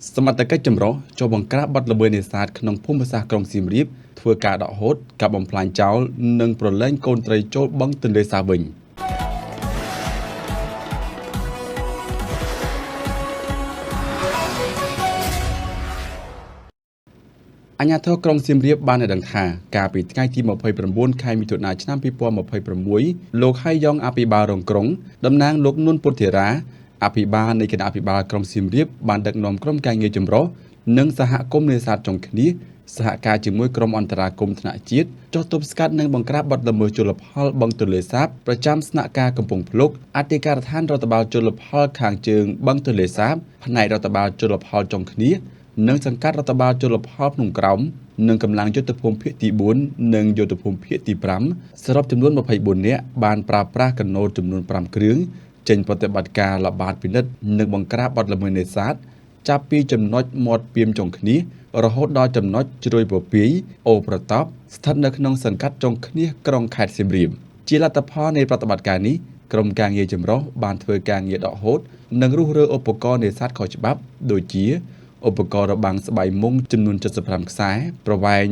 សមត្ថកិច្ចចម្រុះចូលបង្ក្រាបបទល្មើសនេសាទក្នុងភូមិសាស្ត្រក្រុងសៀមរាបធ្វើការដកហូតការបំផ្លាញចោលនិងប្រឡែងកូនត្រីចូលបឹងទន្លេសាបវិញអាជ្ញាធរក្រុងសៀមរាបបានដឹងថាកាលពីថ្ងៃទី29ខែមិថុនាឆ្នាំ2026លោកហៃយ៉ងអភិបាលរងក្រុងតំណាងលោកនួនពុទ្ធិរាអភិបាលនៃគណៈអភិបាលក្រុងសៀមរាបបានដឹកនាំក្រុមការងារចម្រុះនិងសហគមន៍នេសាទចុងគ្នាសហការជាមួយក្រុមអន្តរាគមន៍ថ្នាក់ជាតិចុះទប់ស្កាត់និងបង្ក្រាបបទល្មើសជលផលបឹងទន្លេសាបប្រចាំស្នាក់ការកំពង់ភ្លុកអធិការដ្ឋានរដ្ឋបាលជលផលខាងជើងបឹងទន្លេសាបផ្នែករដ្ឋបាលជលផលចុងគ្នានិងសង្កាត់រដ្ឋបាលជលផលភ្នំក្រោមនិងកម្លាំងយុទ្ធភូមិភាគទី4និងយុទ្ធភូមិភាគទី5សរុបចំនួន24នាក់បានប្រើប្រាស់កណូតចំនួន5គ្រឿងចេញប្រតិបត្តិការល្បាតពិនិត្យនិងបង្ក្រាបបទល្មើសនេសាទចាប់ពីចំណុចមាត់ពីមចុងគ្នារហូតដល់ចំណុចជ្រោយពពាយអូប្រតបស្ថិតនៅក្នុងសង្កាត់ចុងគ្នាក្រុងខេត្តសៀមរាបជាលទ្ធផលនៃប្រតិបត្តិការនេះក្រុមការងារចម្រុះបានធ្វើការងារដកហូតនិងរុះរើឧបករណ៍នេសាទខុសច្បាប់ដូចជាឧបករណ៍របាំងស្បៃមុងចំនួន75ខ្សែប្រវែង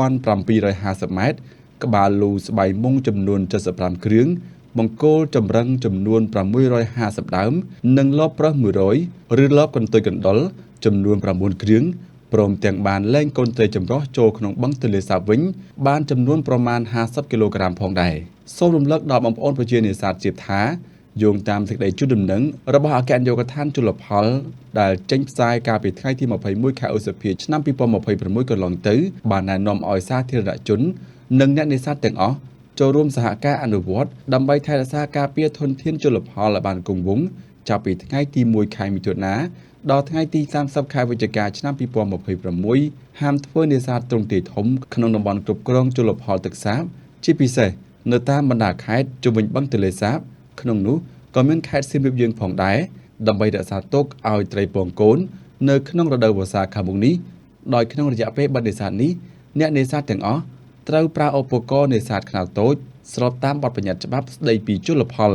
3750ម៉ែត្រក្បាលលូស្បៃមុងចំនួន75គ្រឿងបង្គោលចម្រឹងចំនួន650ដើមនិងលបប្រឹស100ឬលបកន្ទុយកណ្ដុរចំនួន9គ្រឿងព្រមទាំងបានលែងកូនត្រីចម្រុះចូលក្នុងបឹងទន្លេសាបវិញបានចំនួនប្រមាណ50គីឡូក្រាមផងដែរសូមរំលឹកដល់បងប្អូនប្រជានេសាទជាតិថាយោងតាមសេចក្តីជូនដំណឹងរបស់អគ្គនាយកដ្ឋានជលផលដែលចេញផ្សាយកាលពីថ្ងៃទី21ខែឧសភាឆ្នាំ2026កន្លងទៅបានណែនាំឲ្យសាធារណជននិងអ្នកនេសាទទាំងអស់ចូលរួមសហការអនុវត្តដើម្បីថែរក្សាការពារធនធានជលផលឲ្យបានគង់វង្សចាប់ពីថ្ងៃទី1ខែមិថុនាដល់ថ្ងៃទី30ខែវិច្ឆិកាឆ្នាំ2026ហាមធ្វើនេសាទទ្រង់ទ្រាយធំក្នុងតំបន់គ្រប់គ្រងជលផលទឹកសាបជាពិសេសនៅតាមបណ្ដាខេត្តជុំវិញបឹងទន្លេសាបក្នុងនោះក៏មានខេត្តសៀមរាបយើងផងដែរដើម្បីរក្សាទុកឲ្យត្រីពងកូននៅក្នុងរដូវវស្សាខាងមុខនេះដោយក្នុងរយៈពេលបិទនេសាទនេះអ្នកនេសាទទាំងអស់ត្រូវប្រើឧបករណ៍នេសាទខ្នាតតូចស្របតាមបទបញ្ញត្តិច្បាប់ស្តីពីជលផល